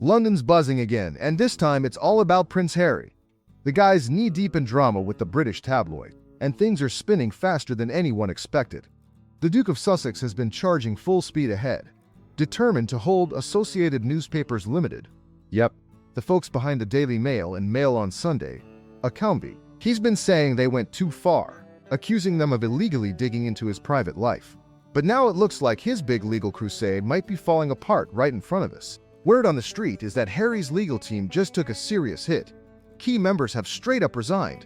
London's buzzing again, and this time it's all about Prince Harry. The guy's knee-deep in drama with the British tabloid, and things are spinning faster than anyone expected. The Duke of Sussex has been charging full speed ahead, determined to hold Associated Newspapers Limited. Yep, the folks behind the Daily Mail and Mail on Sunday, accountable. He's been saying they went too far, accusing them of illegally digging into his private life. But now it looks like his big legal crusade might be falling apart right in front of us. Word on the street is that Harry's legal team just took a serious hit. Key members have straight up resigned.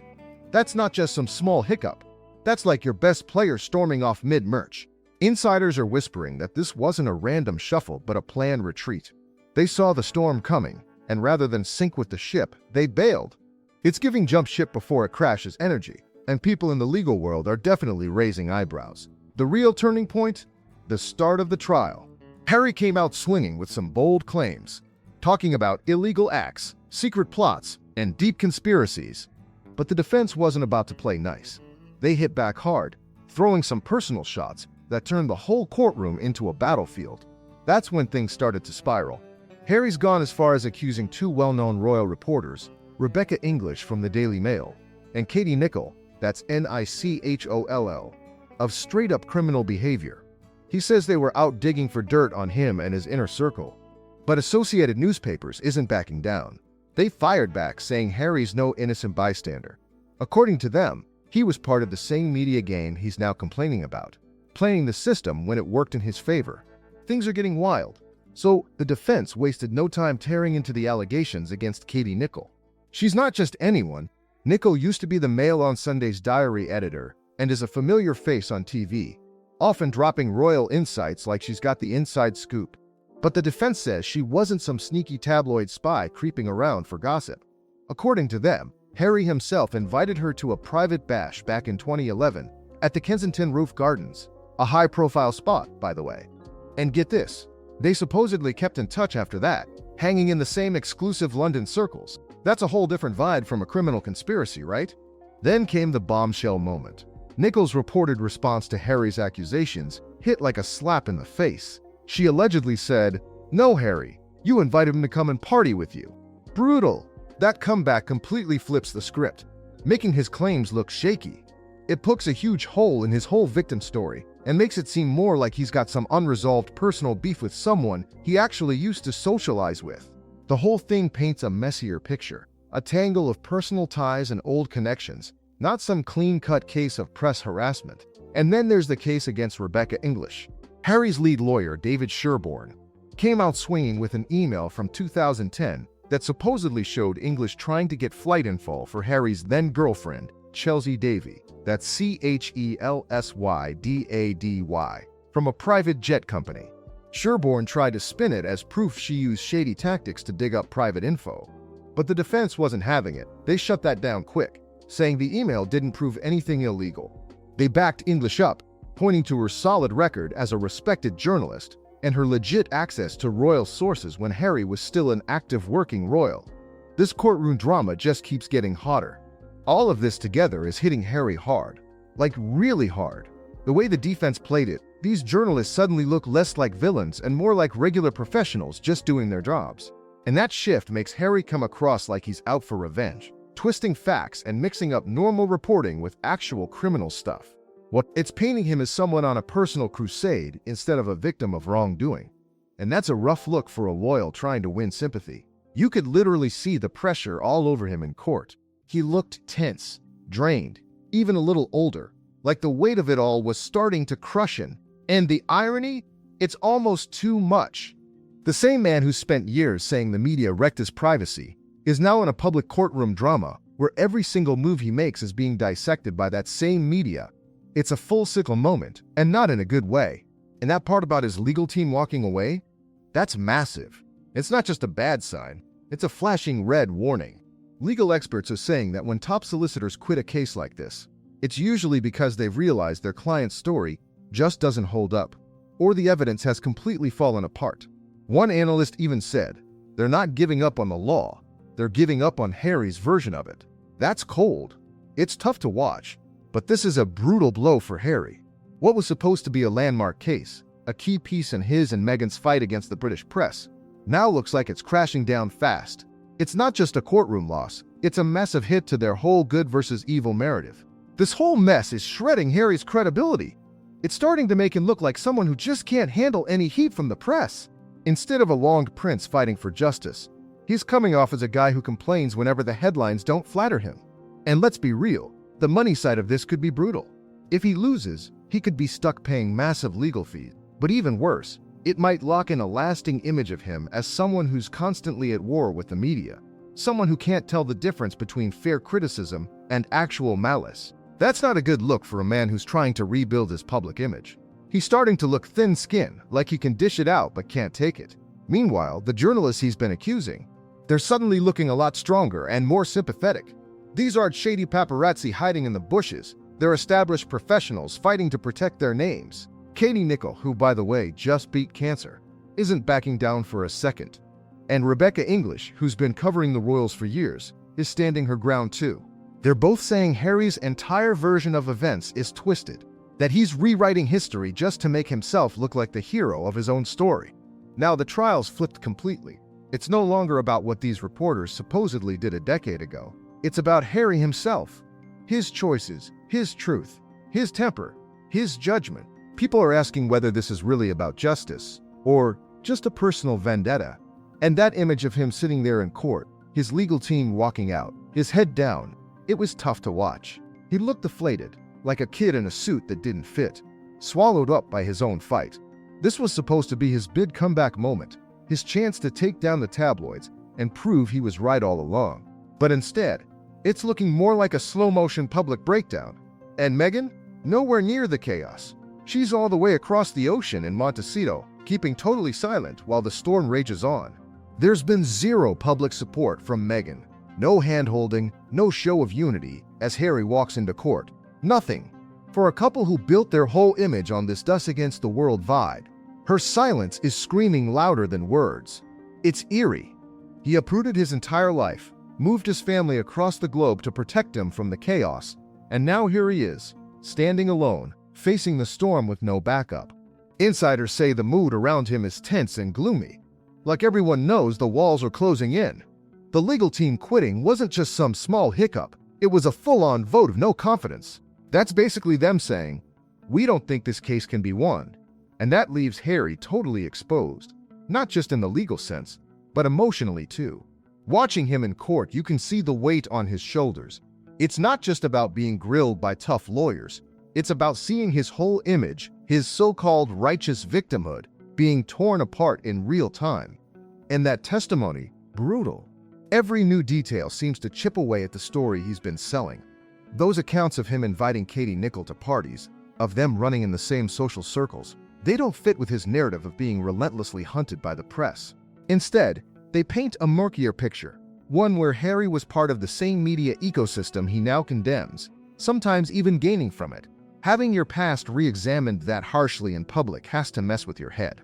That's not just some small hiccup. That's like your best player storming off mid-merch. Insiders are whispering that this wasn't a random shuffle but a planned retreat. They saw the storm coming, and rather than sink with the ship, they bailed. It's giving jump ship before it crashes energy, and people in the legal world are definitely raising eyebrows. The real turning point? The start of the trial. Harry came out swinging with some bold claims, talking about illegal acts, secret plots, and deep conspiracies. But the defense wasn't about to play nice. They hit back hard, throwing some personal shots that turned the whole courtroom into a battlefield. That's when things started to spiral. Harry's gone as far as accusing two well-known royal reporters, Rebecca English from the Daily Mail and Katie Nicholl, that's Nicholl, of straight-up criminal behavior. He says they were out digging for dirt on him and his inner circle. But Associated Newspapers isn't backing down. They fired back, saying Harry's no innocent bystander. According to them, he was part of the same media game he's now complaining about, playing the system when it worked in his favor. Things are getting wild. So the defense wasted no time tearing into the allegations against Katie Nicholl. She's not just anyone. Nicholl used to be the Mail on Sunday's diary editor and is a familiar face on TV, often dropping royal insights like she's got the inside scoop. But the defense says she wasn't some sneaky tabloid spy creeping around for gossip. According to them, Harry himself invited her to a private bash back in 2011 at the Kensington Roof Gardens, a high-profile spot, by the way. And get this, they supposedly kept in touch after that, hanging in the same exclusive London circles. That's a whole different vibe from a criminal conspiracy, right? Then came the bombshell moment. Nicholl's reported response to Harry's accusations hit like a slap in the face. She allegedly said, "No, Harry, you invited him to come and party with you." Brutal. That comeback completely flips the script, making his claims look shaky. It pokes a huge hole in his whole victim story and makes it seem more like he's got some unresolved personal beef with someone he actually used to socialize with. The whole thing paints a messier picture, a tangle of personal ties and old connections, not some clean-cut case of press harassment. And then there's the case against Rebecca English. Harry's lead lawyer, David Sherborne, came out swinging with an email from 2010 that supposedly showed English trying to get flight info for Harry's then-girlfriend, Chelsea Davy, that's Chelsydady, from a private jet company. Sherborne tried to spin it as proof she used shady tactics to dig up private info. But the defense wasn't having it. They shut that down quick, saying the email didn't prove anything illegal. They backed English up, pointing to her solid record as a respected journalist and her legit access to royal sources when Harry was still an active working royal. This courtroom drama just keeps getting hotter. All of this together is hitting Harry hard. Like really hard. The way the defense played it, these journalists suddenly look less like villains and more like regular professionals just doing their jobs. And that shift makes Harry come across like he's out for revenge, twisting facts and mixing up normal reporting with actual criminal stuff. It's painting him as someone on a personal crusade instead of a victim of wrongdoing. And that's a rough look for a loyal trying to win sympathy. You could literally see the pressure all over him in court. He looked tense, drained, even a little older, like the weight of it all was starting to crush him. And the irony? It's almost too much. The same man who spent years saying the media wrecked his privacy is now in a public courtroom drama where every single move he makes is being dissected by that same media. It's a full circle moment, and not in a good way. And that part about his legal team walking away? That's massive. It's not just a bad sign, it's a flashing red warning. Legal experts are saying that when top solicitors quit a case like this, it's usually because they've realized their client's story just doesn't hold up, or the evidence has completely fallen apart. One analyst even said, they're not giving up on the law, they're giving up on Harry's version of it. That's cold. It's tough to watch, but this is a brutal blow for Harry. What was supposed to be a landmark case, a key piece in his and Meghan's fight against the British press, now looks like it's crashing down fast. It's not just a courtroom loss, it's a massive hit to their whole good versus evil narrative. This whole mess is shredding Harry's credibility. It's starting to make him look like someone who just can't handle any heat from the press. Instead of a longed prince fighting for justice, he's coming off as a guy who complains whenever the headlines don't flatter him. And let's be real, the money side of this could be brutal. If he loses, he could be stuck paying massive legal fees. But even worse, it might lock in a lasting image of him as someone who's constantly at war with the media. Someone who can't tell the difference between fair criticism and actual malice. That's not a good look for a man who's trying to rebuild his public image. He's starting to look thin-skinned, like he can dish it out but can't take it. Meanwhile, the journalists he's been accusing, they're suddenly looking a lot stronger and more sympathetic. These aren't shady paparazzi hiding in the bushes. They're established professionals fighting to protect their names. Katie Nicholl, who by the way just beat cancer, isn't backing down for a second. And Rebecca English, who's been covering the royals for years, is standing her ground too. They're both saying Harry's entire version of events is twisted, that he's rewriting history just to make himself look like the hero of his own story. Now the trial's flipped completely. It's no longer about what these reporters supposedly did a decade ago. It's about Harry himself. His choices, his truth, his temper, his judgment. People are asking whether this is really about justice, or just a personal vendetta. And that image of him sitting there in court, his legal team walking out, his head down, it was tough to watch. He looked deflated, like a kid in a suit that didn't fit, swallowed up by his own fight. This was supposed to be his big comeback moment, his chance to take down the tabloids and prove he was right all along. But instead, it's looking more like a slow-motion public breakdown. And Meghan? Nowhere near the chaos. She's all the way across the ocean in Montecito, keeping totally silent while the storm rages on. There's been zero public support from Meghan. No hand-holding, no show of unity as Harry walks into court. Nothing. For a couple who built their whole image on this us against the world vibe, her silence is screaming louder than words. It's eerie. He uprooted his entire life, moved his family across the globe to protect him from the chaos, and now here he is, standing alone, facing the storm with no backup. Insiders say the mood around him is tense and gloomy. Like everyone knows the walls are closing in. The legal team quitting wasn't just some small hiccup, it was a full-on vote of no confidence. That's basically them saying, we don't think this case can be won. And that leaves Harry totally exposed, not just in the legal sense, but emotionally too. Watching him in court, you can see the weight on his shoulders. It's not just about being grilled by tough lawyers. It's about seeing his whole image, his so-called righteous victimhood, being torn apart in real time. And that testimony, brutal. Every new detail seems to chip away at the story he's been selling. Those accounts of him inviting Katie Nicholl to parties, of them running in the same social circles, they don't fit with his narrative of being relentlessly hunted by the press. Instead, they paint a murkier picture, one where Harry was part of the same media ecosystem he now condemns, sometimes even gaining from it. Having your past re-examined that harshly in public has to mess with your head.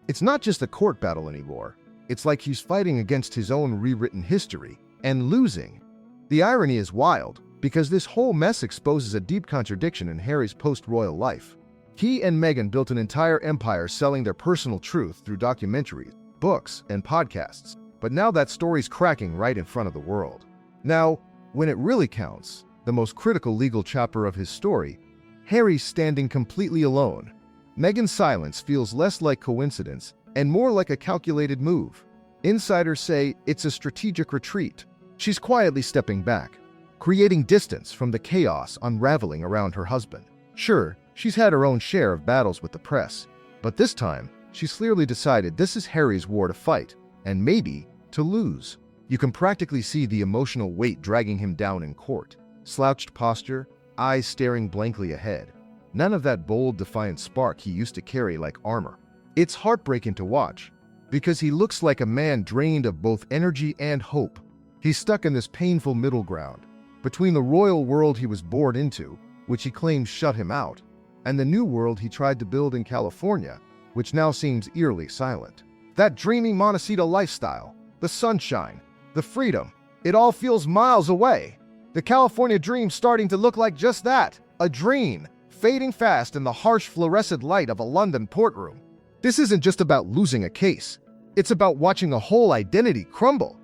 It's not just a court battle anymore. It's like he's fighting against his own rewritten history and losing. The irony is wild, because this whole mess exposes a deep contradiction in Harry's post-royal life. He and Meghan built an entire empire selling their personal truth through documentaries, books, and podcasts. But now that story's cracking right in front of the world. Now, when it really counts, the most critical legal chapter of his story, Harry's standing completely alone. Meghan's silence feels less like coincidence and more like a calculated move. Insiders say it's a strategic retreat. She's quietly stepping back, creating distance from the chaos unraveling around her husband. Sure, she's had her own share of battles with the press, but this time, she's clearly decided this is Harry's war to fight, and maybe to lose. You can practically see the emotional weight dragging him down in court. Slouched posture, eyes staring blankly ahead. None of that bold, defiant spark he used to carry like armor. It's heartbreaking to watch, because he looks like a man drained of both energy and hope. He's stuck in this painful middle ground, between the royal world he was born into, which he claims shut him out, and the new world he tried to build in California, which now seems eerily silent. That dreamy Montecito lifestyle, the sunshine, the freedom, it all feels miles away. The California dream's starting to look like just that, a dream, fading fast in the harsh fluorescent light of a London courtroom. This isn't just about losing a case. It's about watching a whole identity crumble.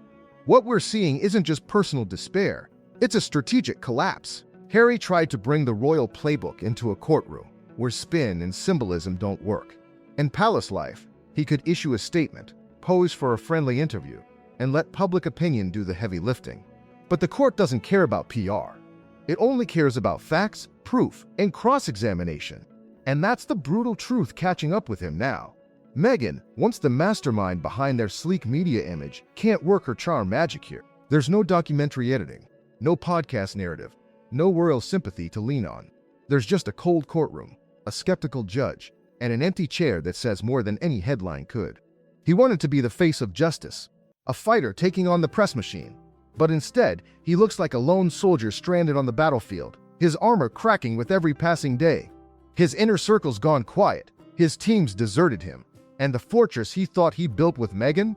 What we're seeing isn't just personal despair, it's a strategic collapse. Harry tried to bring the royal playbook into a courtroom, where spin and symbolism don't work. In palace life, he could issue a statement, pose for a friendly interview, and let public opinion do the heavy lifting. But the court doesn't care about PR. It only cares about facts, proof, and cross-examination. And that's the brutal truth catching up with him now. Meghan, once the mastermind behind their sleek media image, can't work her charm magic here. There's no documentary editing, no podcast narrative, no royal sympathy to lean on. There's just a cold courtroom, a skeptical judge, and an empty chair that says more than any headline could. He wanted to be the face of justice, a fighter taking on the press machine. But instead, he looks like a lone soldier stranded on the battlefield, his armor cracking with every passing day. His inner circle's gone quiet, his team's deserted him, and the fortress he thought he built with Meghan?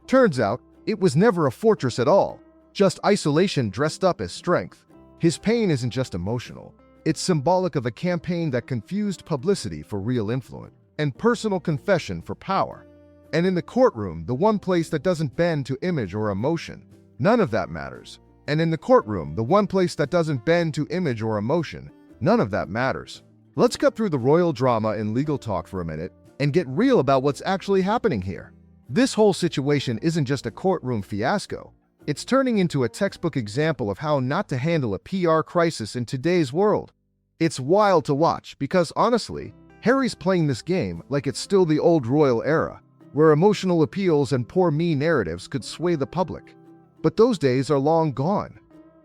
Turns out, it was never a fortress at all, just isolation dressed up as strength. His pain isn't just emotional, it's symbolic of a campaign that confused publicity for real influence, and personal confession for power. And in the courtroom, the one place that doesn't bend to image or emotion, none of that matters. And in the courtroom, the one place that doesn't bend to image or emotion, none of that matters. Let's cut through the royal drama and legal talk for a minute and get real about what's actually happening here. This whole situation isn't just a courtroom fiasco. It's turning into a textbook example of how not to handle a PR crisis in today's world. It's wild to watch because, honestly, Harry's playing this game like it's still the old royal era, where emotional appeals and poor me narratives could sway the public. But those days are long gone.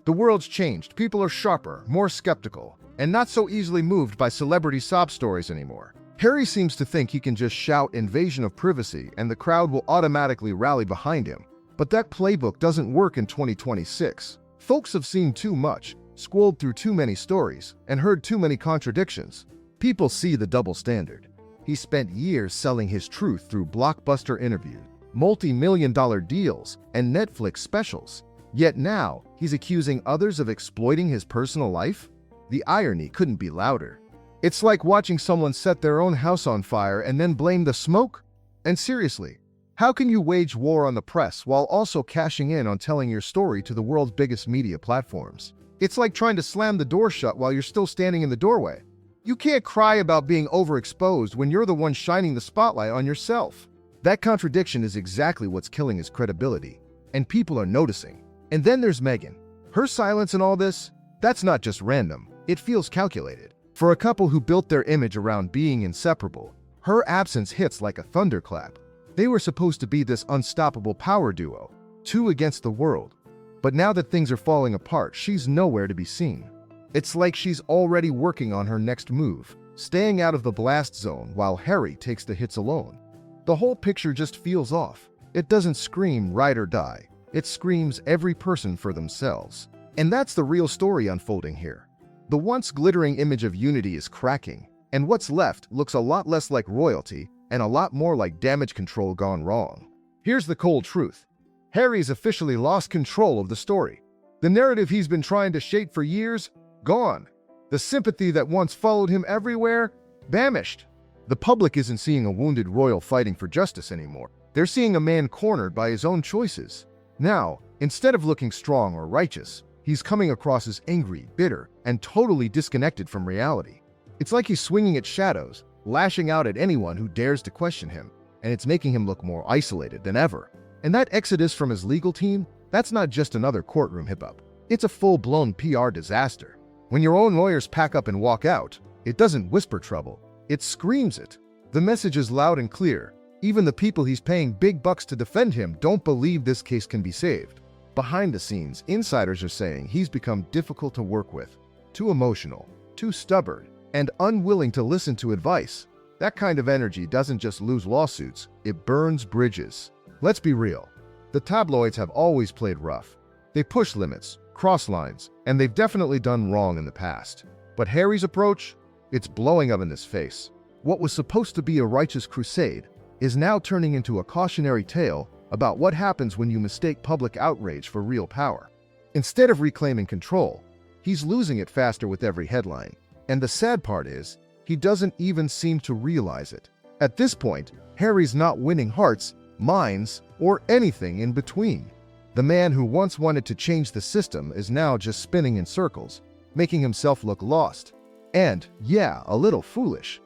The world's changed, people are sharper, more skeptical, and not so easily moved by celebrity sob stories anymore. Harry seems to think he can just shout invasion of privacy and the crowd will automatically rally behind him. But that playbook doesn't work in 2026. Folks have seen too much, scrolled through too many stories, and heard too many contradictions. People see the double standard. He spent years selling his truth through blockbuster interviews, multi-million-dollar deals, and Netflix specials. Yet now, he's accusing others of exploiting his personal life? The irony couldn't be louder. It's like watching someone set their own house on fire and then blame the smoke? And seriously, how can you wage war on the press while also cashing in on telling your story to the world's biggest media platforms? It's like trying to slam the door shut while you're still standing in the doorway. You can't cry about being overexposed when you're the one shining the spotlight on yourself. That contradiction is exactly what's killing his credibility, and people are noticing. And then there's Meghan. Her silence in all this, that's not just random, it feels calculated. For a couple who built their image around being inseparable, her absence hits like a thunderclap. They were supposed to be this unstoppable power duo, two against the world. But now that things are falling apart, she's nowhere to be seen. It's like she's already working on her next move, staying out of the blast zone while Harry takes the hits alone. The whole picture just feels off. It doesn't scream ride or die. It screams every person for themselves. And that's the real story unfolding here. The once glittering image of unity is cracking, and what's left looks a lot less like royalty and a lot more like damage control gone wrong. Here's the cold truth. Harry's officially lost control of the story. The narrative he's been trying to shape for years, gone. The sympathy that once followed him everywhere, vanished. The public isn't seeing a wounded royal fighting for justice anymore. They're seeing a man cornered by his own choices. Now, instead of looking strong or righteous, he's coming across as angry, bitter, and totally disconnected from reality. It's like he's swinging at shadows, lashing out at anyone who dares to question him, and it's making him look more isolated than ever. And that exodus from his legal team, that's not just another courtroom hiccup. It's a full-blown PR disaster. When your own lawyers pack up and walk out, it doesn't whisper trouble, it screams it. The message is loud and clear. Even the people he's paying big bucks to defend him don't believe this case can be saved. Behind the scenes, insiders are saying he's become difficult to work with, too emotional, too stubborn, and unwilling to listen to advice. That kind of energy doesn't just lose lawsuits, it burns bridges. Let's be real. The tabloids have always played rough. They push limits, cross lines, and they've definitely done wrong in the past. But Harry's approach? It's blowing up in his face. What was supposed to be a righteous crusade is now turning into a cautionary tale about what happens when you mistake public outrage for real power. Instead of reclaiming control, he's losing it faster with every headline. And the sad part is, he doesn't even seem to realize it. At this point, Harry's not winning hearts, mines, or anything in between. The man who once wanted to change the system is now just spinning in circles, making himself look lost. And, yeah, a little foolish.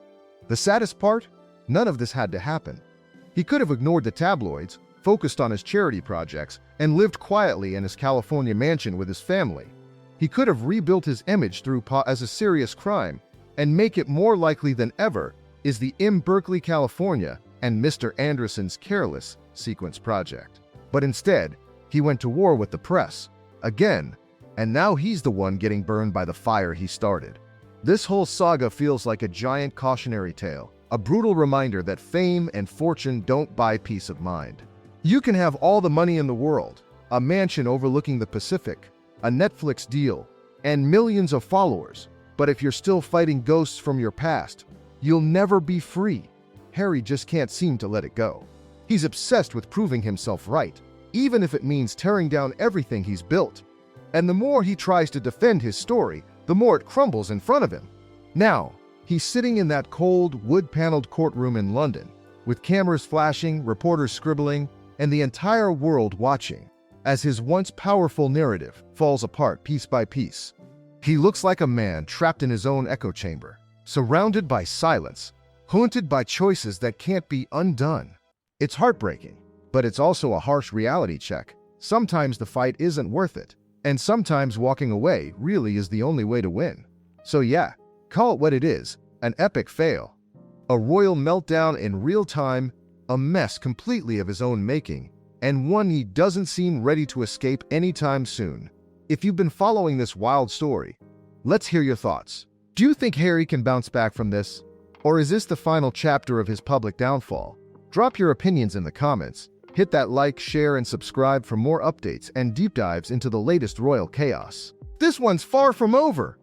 The saddest part? None of this had to happen. He could have ignored the tabloids, focused on his charity projects, and lived quietly in his California mansion with his family. He could have rebuilt his image through as a serious crime, and make it more likely than ever is the in Berkeley, California, and Mr. Anderson's careless sequence project. But instead, he went to war with the press, again, and now he's the one getting burned by the fire he started. This whole saga feels like a giant cautionary tale, a brutal reminder that fame and fortune don't buy peace of mind. You can have all the money in the world, a mansion overlooking the Pacific, a Netflix deal, and millions of followers, but if you're still fighting ghosts from your past, you'll never be free. Harry just can't seem to let it go. He's obsessed with proving himself right, even if it means tearing down everything he's built. And the more he tries to defend his story, the more it crumbles in front of him. Now, he's sitting in that cold, wood-paneled courtroom in London, with cameras flashing, reporters scribbling, and the entire world watching, as his once powerful narrative falls apart piece by piece. He looks like a man trapped in his own echo chamber, surrounded by silence, haunted by choices that can't be undone. It's heartbreaking, but it's also a harsh reality check. Sometimes the fight isn't worth it, and sometimes walking away really is the only way to win. So yeah, call it what it is, an epic fail. A royal meltdown in real time, a mess completely of his own making, and one he doesn't seem ready to escape anytime soon. If you've been following this wild story, let's hear your thoughts. Do you think Harry can bounce back from this? Or is this the final chapter of his public downfall? Drop your opinions in the comments. Hit that like, share, and subscribe for more updates and deep dives into the latest royal chaos. This one's far from over.